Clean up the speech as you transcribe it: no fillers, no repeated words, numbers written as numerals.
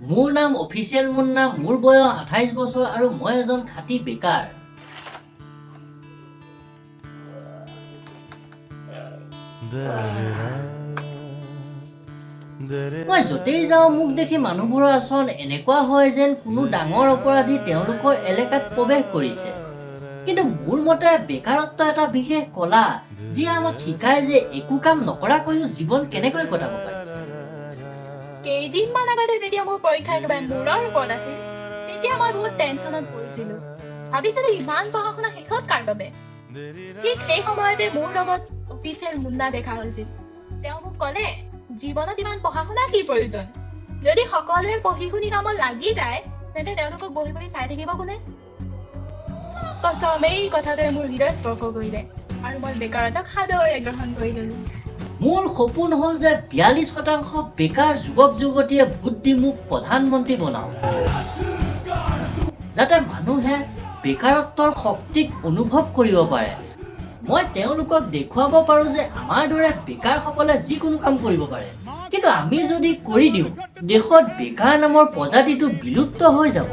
মোৰ নাম অফিচিয়েল মুন্না, মোৰ বয়স 28 বছৰ আৰু মই এজন খাঁটি বেকাৰ। মই য'তেই যাওঁ মোক দেখি মানুহবোৰৰ আচৰণ এনেকুৱা হয় যেন কোনো ডাঙৰ অপৰাধী তেওঁলোকৰ এলেকাত প্ৰৱেশ কৰিছে। কিন্তু মোৰ মতে বেকাৰত্ব এটা বিশেষ কলা, যিয়ে আমাক শিকায় যে একো কাম নকৰাকৈও জীৱন কেনেকৈ কটাব পাৰি। কেইদিনমান আগতে যেতিয়া মোৰ পৰীক্ষা একেবাৰে মূৰৰ ওপৰত আছিল, তেতিয়া মই বহুত টেনচনত পৰিছিলোঁ। ভাবিছিলোঁ ইমান পঢ়া শুনা শেষত কাৰ বাবে। ঠিক সেই সময়তে মোৰ লগত অফিচিয়েল মুন্না দেখা হৈছিল। তেওঁ মোক ক'লে, জীৱনত ইমান পঢ়া শুনা কি প্ৰয়োজন? যদি সকলোৱে পঢ়ি শুনি কামত লাগি যায়, তেন্তে তেওঁলোকক বহি বহি চাই থাকিব কোনে? কচম, এই কথাটোৱে মোৰ হৃদয় স্পৰ্শ কৰিলে আৰু মই বেকাৰতক সাদৰেৰে গ্ৰহণ কৰি ল'লোঁ। মোৰ সপোন হ'ল যে 42% বেকাৰ যুৱক যুৱতীয়ে ভোট দি মোক প্ৰধানমন্ত্ৰী বনাওক, যাতে মানুহে বেকাৰত্বৰ শক্তিক অনুভৱ কৰিব পাৰে। মই তেওঁলোকক দেখুৱাব পাৰোঁ যে আমাৰ দৰে বেকাৰসকলে যিকোনো কাম কৰিব পাৰে। কিন্তু আমি যদি কৰি দিওঁ, দেশত বেকাৰ নামৰ প্ৰজাতিটো বিলুপ্ত হৈ যাব।